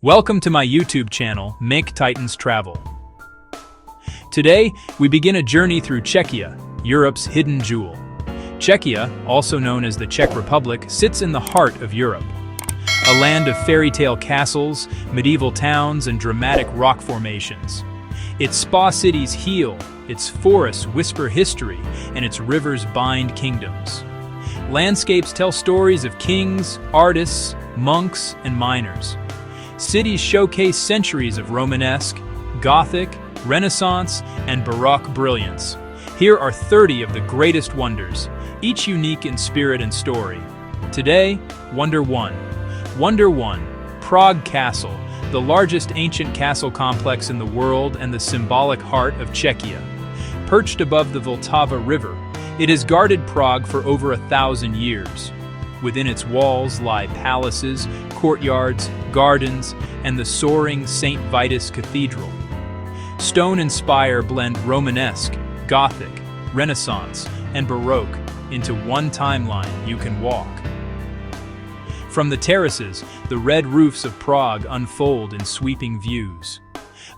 Welcome to my YouTube channel, Make Titans Travel. Today, we begin a journey through Czechia, Europe's hidden jewel. Czechia, also known as the Czech Republic, sits in the heart of Europe. A land of fairy tale castles, medieval towns, and dramatic rock formations. Its spa cities heal, its forests whisper history, and its rivers bind kingdoms. Landscapes tell stories of kings, artists, monks, and miners. Cities showcase centuries of Romanesque, Gothic, Renaissance, and Baroque brilliance. Here are 30 of the greatest wonders, each unique in spirit and story. Today, Wonder 1. Wonder 1, Prague Castle, the largest ancient castle complex in the world and the symbolic heart of Czechia. Perched above the Vltava River, it has guarded Prague for over 1,000 years. Within its walls lie palaces, courtyards, gardens, and the soaring St. Vitus Cathedral. Stone and spire blend Romanesque, Gothic, Renaissance, and Baroque into one timeline you can walk. From the terraces, the red roofs of Prague unfold in sweeping views.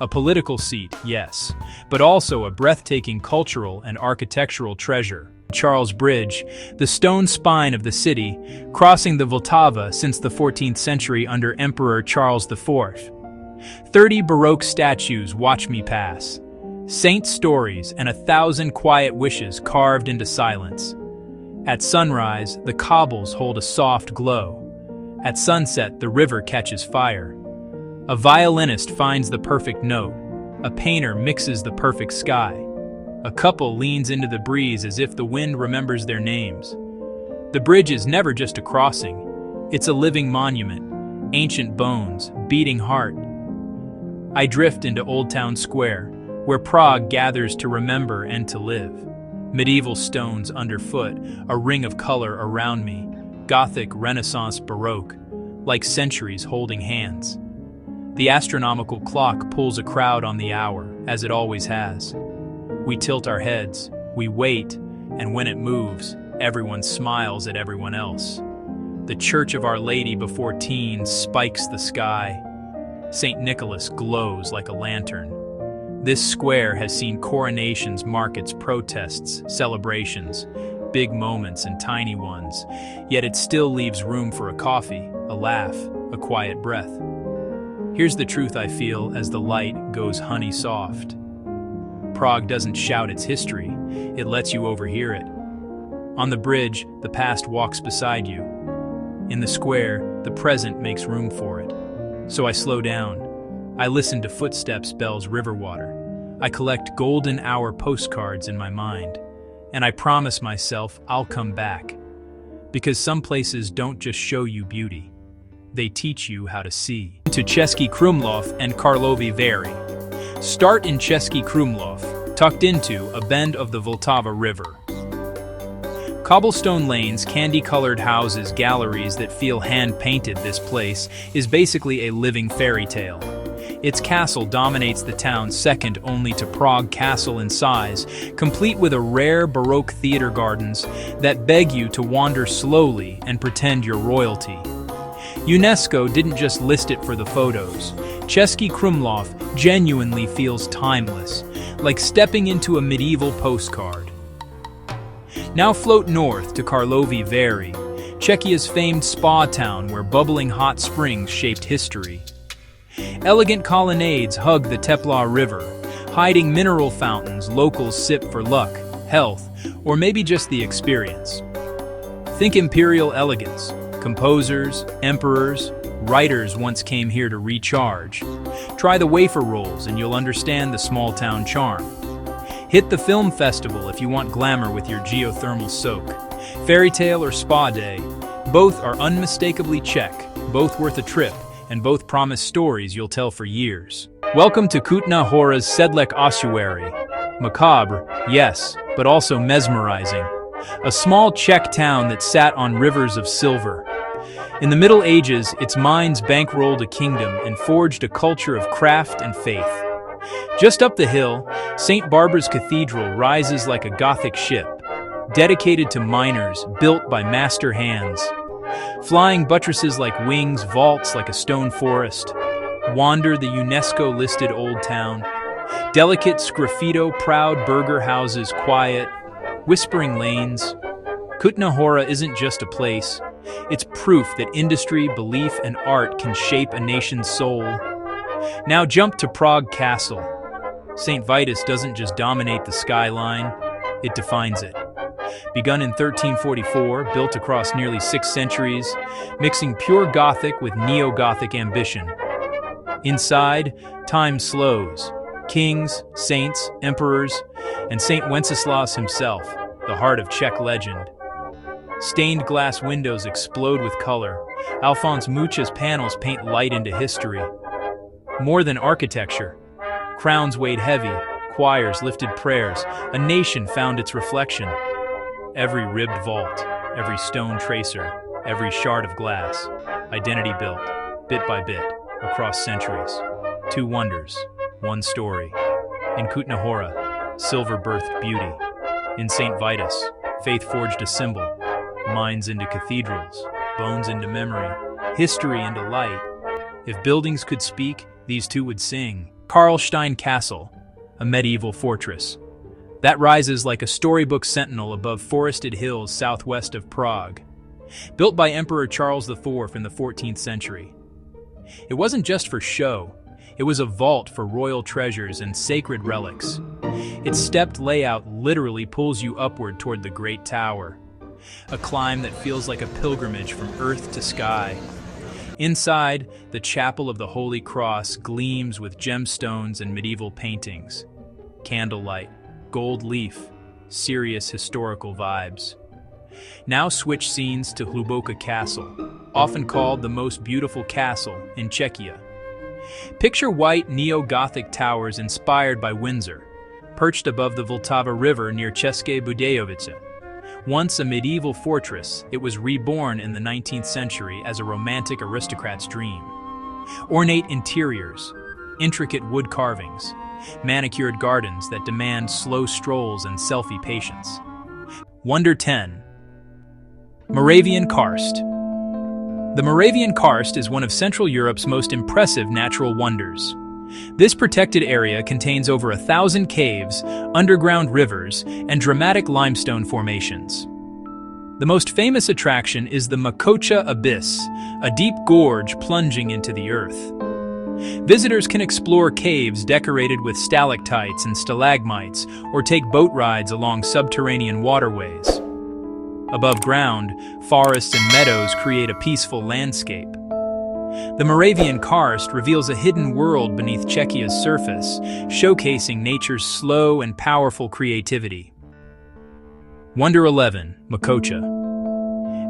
A political seat, yes, but also a breathtaking cultural and architectural treasure. Charles Bridge, the stone spine of the city, crossing the Vltava since the 14th century under Emperor Charles IV. 30 Baroque statues watch me pass. Saint stories and 1,000 quiet wishes carved into silence. At sunrise, the cobbles hold a soft glow. At sunset, the river catches fire. A violinist finds the perfect note. A painter mixes the perfect sky. A couple leans into the breeze as if the wind remembers their names. The bridge is never just a crossing. It's a living monument, ancient bones, beating heart. I drift into Old Town Square, where Prague gathers to remember and to live. Medieval stones underfoot, a ring of color around me, Gothic, Renaissance, Baroque, like centuries holding hands. The astronomical clock pulls a crowd on the hour, as it always has. We tilt our heads, we wait, and when it moves, everyone smiles at everyone else. The Church of Our Lady before teens spikes the sky. St. Nicholas glows like a lantern. This square has seen coronations, markets, protests, celebrations, big moments and tiny ones, yet it still leaves room for a coffee, a laugh, a quiet breath. Here's the truth I feel as the light goes honey soft. Prague doesn't shout its history, it lets you overhear it. On the bridge, the past walks beside you. In the square, the present makes room for it. So I slow down. I listen to footsteps, bells, river water. I collect golden hour postcards in my mind. And I promise myself I'll come back. Because some places don't just show you beauty. They teach you how to see. To Český Krumlov and Karlovy Vary. Start in Český Krumlov, tucked into a bend of the Vltava River. Cobblestone lanes, candy-colored houses, galleries that feel hand-painted. This place is basically a living fairy tale. Its castle dominates the town, second only to Prague Castle in size, complete with a rare Baroque theater gardens that beg you to wander slowly and pretend you're royalty. UNESCO didn't just list it for the photos. Český Krumlov genuinely feels timeless, like stepping into a medieval postcard. Now float north to Karlovy Vary, Czechia's famed spa town where bubbling hot springs shaped history. Elegant colonnades hug the Tepla River, hiding mineral fountains locals sip for luck, health, or maybe just the experience. Think imperial elegance. Composers, emperors, writers once came here to recharge. Try the wafer rolls and you'll understand the small-town charm. Hit the film festival if you want glamour with your geothermal soak. Fairy tale or spa day, both are unmistakably Czech, both worth a trip, and both promise stories you'll tell for years. Welcome to Kutná Hora's Sedlec ossuary. Macabre, yes, but also mesmerizing. A small Czech town that sat on rivers of silver. In the Middle Ages, its mines bankrolled a kingdom and forged a culture of craft and faith. Just up the hill, St. Barbara's Cathedral rises like a Gothic ship, dedicated to miners, built by master hands. Flying buttresses like wings, vaults like a stone forest. Wander the UNESCO-listed Old Town. Delicate sgraffito, proud burgher houses, quiet, whispering lanes. Kutná Hora isn't just a place. It's proof that industry, belief, and art can shape a nation's soul. Now jump to Prague Castle. St. Vitus doesn't just dominate the skyline, it defines it. Begun in 1344, built across nearly 6 centuries, mixing pure Gothic with neo-Gothic ambition. Inside, time slows. Kings, saints, emperors, and Saint Wenceslas himself, the heart of Czech legend. Stained glass windows explode with color. Alphonse Mucha's panels paint light into history. More than architecture, crowns weighed heavy, choirs lifted prayers, a nation found its reflection. Every ribbed vault, every stone tracer, every shard of glass, identity built, bit by bit, across centuries. 2 wonders, 1 story. In Kutná Hora, silver birthed beauty. In St. Vitus, faith forged a symbol. Minds into cathedrals, bones into memory, history into light. If buildings could speak, these 2 would sing. Karlštejn Castle, a medieval fortress. That rises like a storybook sentinel above forested hills southwest of Prague. Built by Emperor Charles IV in the 14th century. It wasn't just for show, it was a vault for royal treasures and sacred relics. Its stepped layout literally pulls you upward toward the Great Tower. A climb that feels like a pilgrimage from earth to sky. Inside, the Chapel of the Holy Cross gleams with gemstones and medieval paintings. Candlelight, gold leaf, serious historical vibes. Now switch scenes to Hluboká Castle, often called the most beautiful castle in Czechia. Picture white neo-Gothic towers inspired by Windsor, perched above the Vltava River near České Budějovice. Once a medieval fortress, it was reborn in the 19th century as a romantic aristocrat's dream. Ornate interiors, intricate wood carvings, manicured gardens that demand slow strolls and selfie patience. Wonder 10. Moravian Karst. The Moravian Karst is one of Central Europe's most impressive natural wonders. This protected area contains over 1,000 caves, underground rivers, and dramatic limestone formations. The most famous attraction is the Macocha Abyss, a deep gorge plunging into the earth. Visitors can explore caves decorated with stalactites and stalagmites, or take boat rides along subterranean waterways. Above ground, forests and meadows create a peaceful landscape. The Moravian Karst reveals a hidden world beneath Czechia's surface, showcasing nature's slow and powerful creativity. Wonder 11. Macocha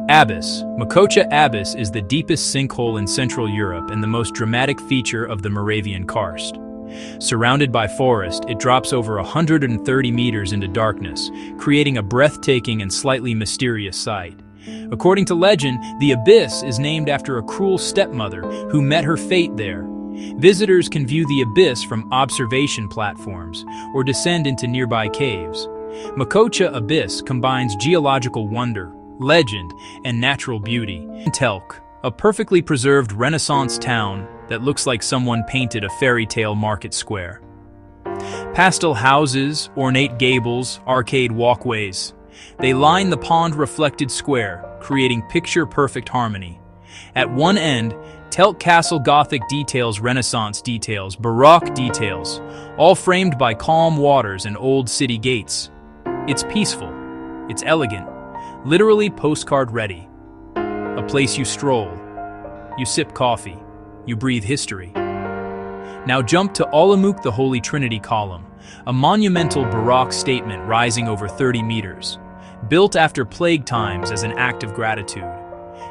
Abyss. Macocha Abyss is the deepest sinkhole in Central Europe and the most dramatic feature of the Moravian Karst. Surrounded by forest, it drops over 130 meters into darkness, creating a breathtaking and slightly mysterious sight. According to legend, the abyss is named after a cruel stepmother who met her fate there. Visitors can view the abyss from observation platforms or descend into nearby caves. Macocha Abyss combines geological wonder, legend, and natural beauty. Telč, a perfectly preserved Renaissance town that looks like someone painted a fairy tale market square. Pastel houses, ornate gables, arcade walkways. They line the pond-reflected square, creating picture-perfect harmony. At one end, Telč Castle Gothic details, Renaissance details, Baroque details, all framed by calm waters and old city gates. It's peaceful, it's elegant, literally postcard-ready. A place you stroll, you sip coffee, you breathe history. Now jump to Olomouc, the Holy Trinity Column, a monumental Baroque statement rising over 30 meters. Built after plague times as an act of gratitude.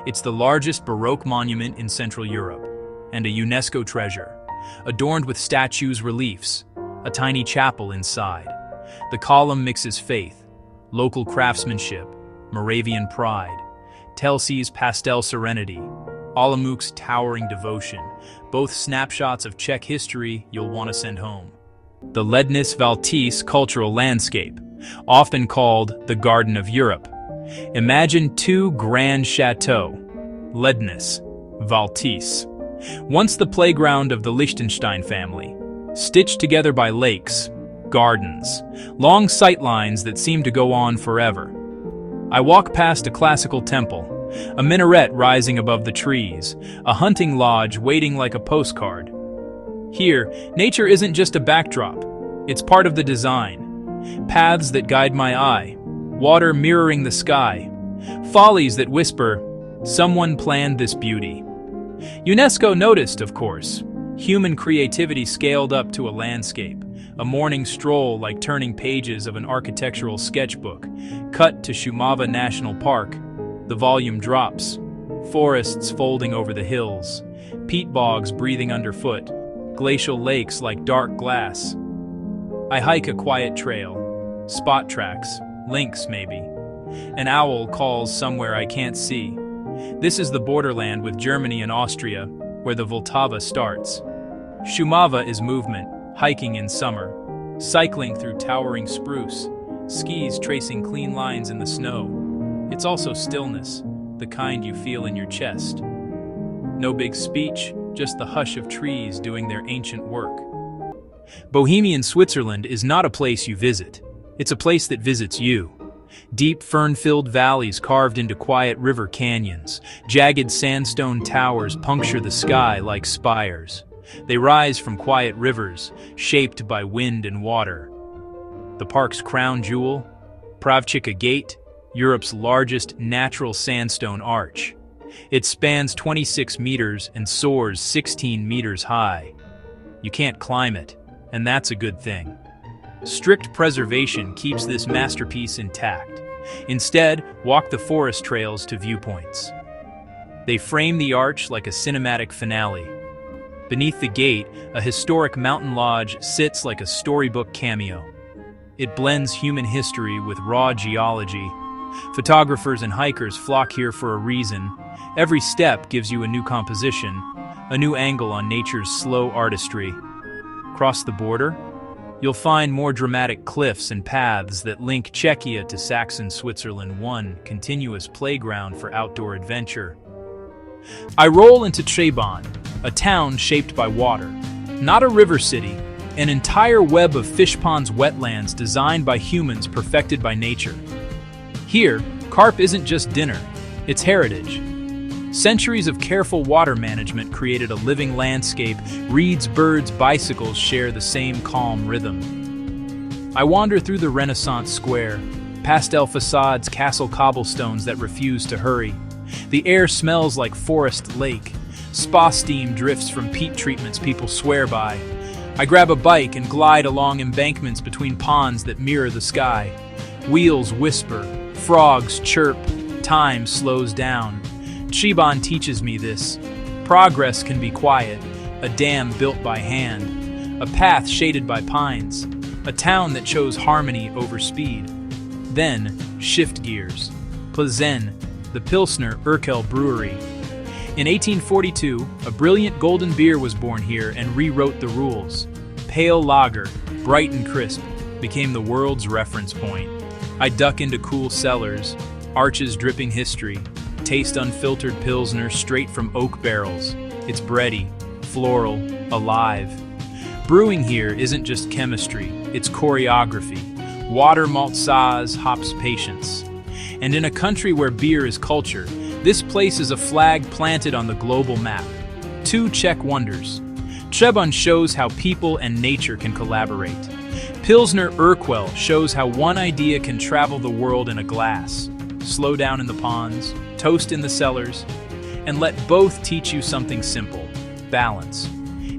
It's the largest Baroque monument in Central Europe, and a UNESCO treasure, adorned with statues, reliefs, a tiny chapel inside. The column mixes faith, local craftsmanship, Moravian pride, Telč's pastel serenity, Olomouc's towering devotion, both snapshots of Czech history you'll want to send home. The Lednice Valtice cultural landscape, often called the Garden of Europe. Imagine 2 grand chateaux, Lednice, Valtice, Once the playground of the Liechtenstein family, stitched together by lakes, gardens, long sightlines that seem to go on forever. I walk past a classical temple, a minaret rising above the trees, a hunting lodge waiting like a postcard. Here, nature isn't just a backdrop, it's part of the design. Paths that guide my eye, water mirroring the sky, follies that whisper, someone planned this beauty. UNESCO noticed, of course, human creativity scaled up to a landscape, a morning stroll like turning pages of an architectural sketchbook. Cut to Šumava National Park, the volume drops, forests folding over the hills, peat bogs breathing underfoot, glacial lakes like dark glass. I hike a quiet trail, spot tracks, lynx maybe. An owl calls somewhere I can't see. This is the borderland with Germany and Austria, where the Vltava starts. Šumava is movement, hiking in summer, cycling through towering spruce, skis tracing clean lines in the snow. It's also stillness, the kind you feel in your chest. No big speech, just the hush of trees doing their ancient work. Bohemian Switzerland is not a place you visit. It's a place that visits you. Deep fern-filled valleys carved into quiet river canyons, jagged sandstone towers puncture the sky like spires. They rise from quiet rivers, shaped by wind and water. The park's crown jewel, Pravčická Gate, Europe's largest natural sandstone arch. It spans 26 meters and soars 16 meters high. You can't climb it, and that's a good thing. Strict preservation keeps this masterpiece intact. Instead, walk the forest trails to viewpoints. They frame the arch like a cinematic finale. Beneath the gate, a historic mountain lodge sits like a storybook cameo. It blends human history with raw geology. Photographers and hikers flock here for a reason. Every step gives you a new composition, a new angle on nature's slow artistry. Cross the border, you'll find more dramatic cliffs and paths that link Czechia to Saxon Switzerland, one continuous playground for outdoor adventure. I roll into Třeboň, a town shaped by water. Not a river city, an entire web of fish ponds, wetlands designed by humans, perfected by nature. Here, carp isn't just dinner, it's heritage. Centuries of careful water management created a living landscape. Reeds, birds, bicycles share the same calm rhythm. I wander through the Renaissance Square, pastel facades, castle cobblestones that refuse to hurry. The air smells like forest lake. Spa steam drifts from peat treatments people swear by. I grab a bike and glide along embankments between ponds that mirror the sky. Wheels whisper, frogs chirp, time slows down. Trzeboň teaches me this. Progress can be quiet, a dam built by hand, a path shaded by pines, a town that chose harmony over speed. Then, shift gears. Plzeň, the Pilsner Urquell brewery. In 1842, a brilliant golden beer was born here and rewrote the rules. Pale lager, bright and crisp, became the world's reference point. I duck into cool cellars, arches dripping history, taste unfiltered Pilsner straight from oak barrels. It's bready, floral, alive. Brewing here isn't just chemistry, it's choreography. Water, malt, saaz, hops, patience. And in a country where beer is culture, this place is a flag planted on the global map. Two Czech wonders. Třeboň shows how people and nature can collaborate. Pilsner Urquell shows how one idea can travel the world in a glass. Slow down in the ponds, toast in the cellars, and let both teach you something simple: balance.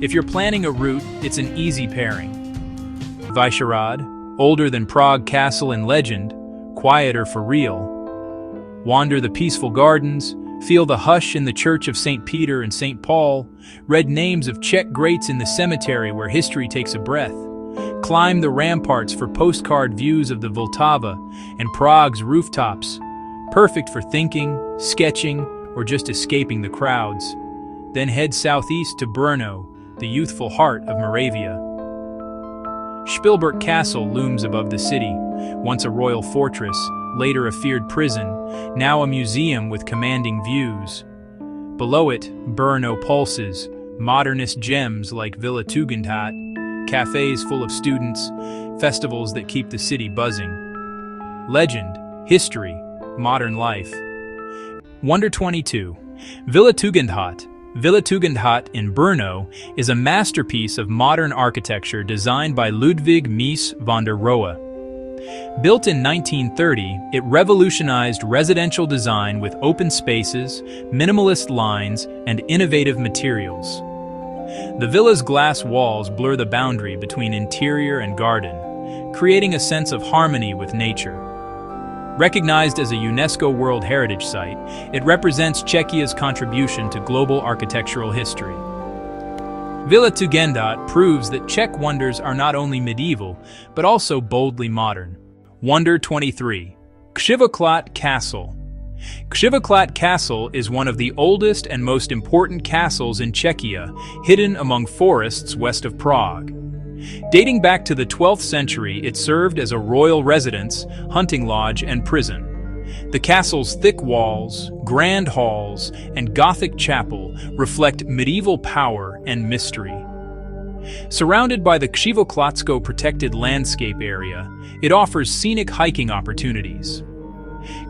If you're planning a route, it's an easy pairing. Vyšehrad, older than Prague Castle in legend, quieter for real. Wander the peaceful gardens, feel the hush in the church of St. Peter and St. Paul, read names of Czech greats in the cemetery where history takes a breath. Climb the ramparts for postcard views of the Vltava and Prague's rooftops, perfect for thinking, sketching, or just escaping the crowds. Then head southeast to Brno, the youthful heart of Moravia. Hluboká Castle looms above the city, once a royal fortress, later a feared prison, now a museum with commanding views. Below it, Brno pulses, modernist gems like Villa Tugendhat, cafes full of students, festivals that keep the city buzzing. Legend, history, modern life. Wonder 22. Villa Tugendhat. Villa Tugendhat in Brno is a masterpiece of modern architecture designed by Ludwig Mies van der Rohe. Built in 1930, it revolutionized residential design with open spaces, minimalist lines, and innovative materials. The villa's glass walls blur the boundary between interior and garden, creating a sense of harmony with nature. Recognized as a UNESCO World Heritage Site, it represents Czechia's contribution to global architectural history. Villa Tugendhat proves that Czech wonders are not only medieval, but also boldly modern. Wonder 23. Křivoklát Castle. Křivoklát Castle is one of the oldest and most important castles in Czechia, hidden among forests west of Prague. Dating back to the 12th century, it served as a royal residence, hunting lodge, and prison. The castle's thick walls, grand halls, and Gothic chapel reflect medieval power and mystery. Surrounded by the Křivoklátsko protected landscape area, it offers scenic hiking opportunities.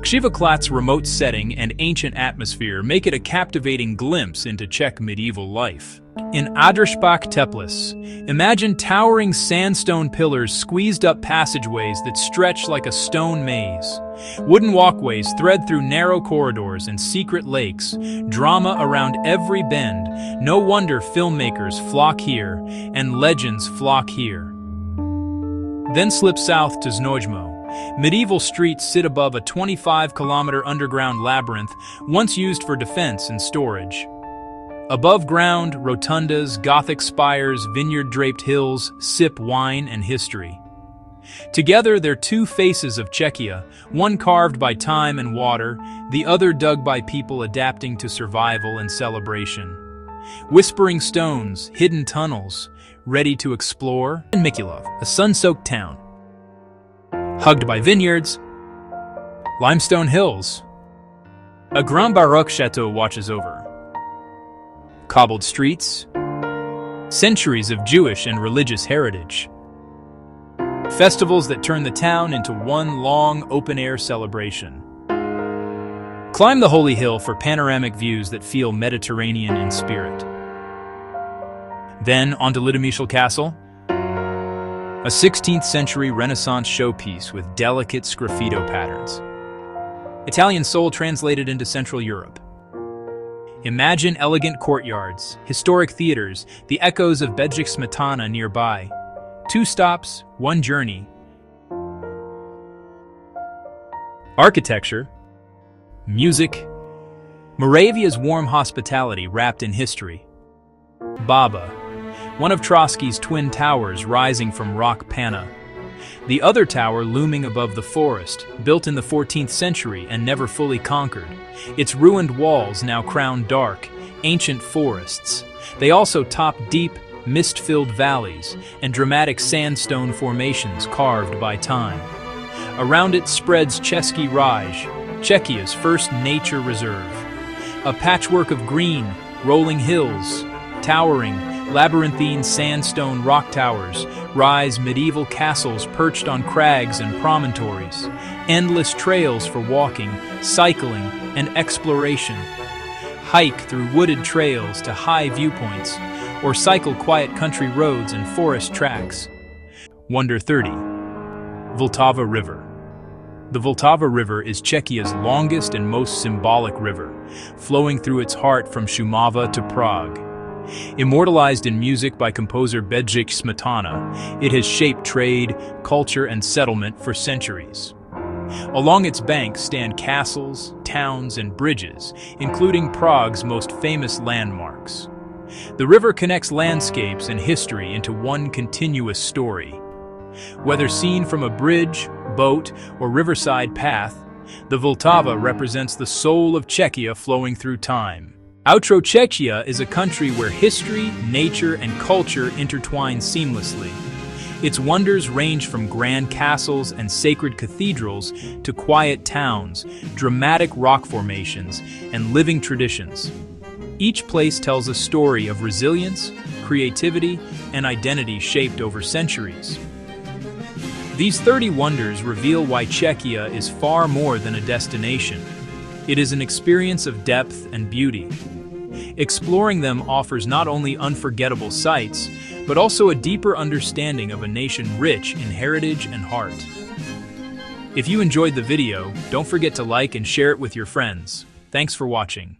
Křivoklat's remote setting and ancient atmosphere make it a captivating glimpse into Czech medieval life. In Adršpach Teplis, imagine towering sandstone pillars squeezed up passageways that stretch like a stone maze. Wooden walkways thread through narrow corridors and secret lakes, drama around every bend. No wonder filmmakers flock here and legends flock here. Then slip south to Znojmo. Medieval streets sit above a 25-kilometer underground labyrinth once used for defense and storage. Above ground, rotundas, Gothic spires, vineyard-draped hills sip wine and history. Together, they're two faces of Czechia, one carved by time and water, the other dug by people adapting to survival and celebration. Whispering stones, hidden tunnels, ready to explore, and Mikulov, a sun-soaked town. Hugged by vineyards, limestone hills. A Grand Baroque chateau watches over. Cobbled streets, centuries of Jewish and religious heritage. Festivals that turn the town into one long open-air celebration. Climb the holy hill for panoramic views that feel Mediterranean in spirit. Then onto Litomyšl Castle, a 16th century Renaissance showpiece with delicate sgraffito patterns. Italian soul translated into Central Europe. Imagine elegant courtyards, historic theaters, the echoes of Bedřich Smetana nearby. 2 stops, 1 journey. Architecture, music, Moravia's warm hospitality wrapped in history. Baba, one of Trosky's twin towers rising from rock panna. The other tower looming above the forest, built in the 14th century and never fully conquered. Its ruined walls now crown dark, ancient forests. They also top deep, mist-filled valleys and dramatic sandstone formations carved by time. Around it spreads Český Krumlov, Czechia's first nature reserve. A patchwork of green, rolling hills, towering, labyrinthine sandstone rock towers rise medieval castles perched on crags and promontories, endless trails for walking, cycling, and exploration. Hike through wooded trails to high viewpoints, or cycle quiet country roads and forest tracks. Wonder 30. Vltava River. The Vltava River is Czechia's longest and most symbolic river, flowing through its heart from Šumava to Prague. Immortalized in music by composer Bedřich Smetana, it has shaped trade, culture, and settlement for centuries. Along its banks stand castles, towns, and bridges, including Prague's most famous landmarks. The river connects landscapes and history into one continuous story. Whether seen from a bridge, boat, or riverside path, the Vltava represents the soul of Czechia flowing through time. Outro Czechia is a country where history, nature, and culture intertwine seamlessly. Its wonders range from grand castles and sacred cathedrals to quiet towns, dramatic rock formations, and living traditions. Each place tells a story of resilience, creativity, and identity shaped over centuries. These 30 wonders reveal why Czechia is far more than a destination. It is an experience of depth and beauty. Exploring them offers not only unforgettable sights, but also a deeper understanding of a nation rich in heritage and heart. If you enjoyed the video, don't forget to like and share it with your friends. Thanks for watching.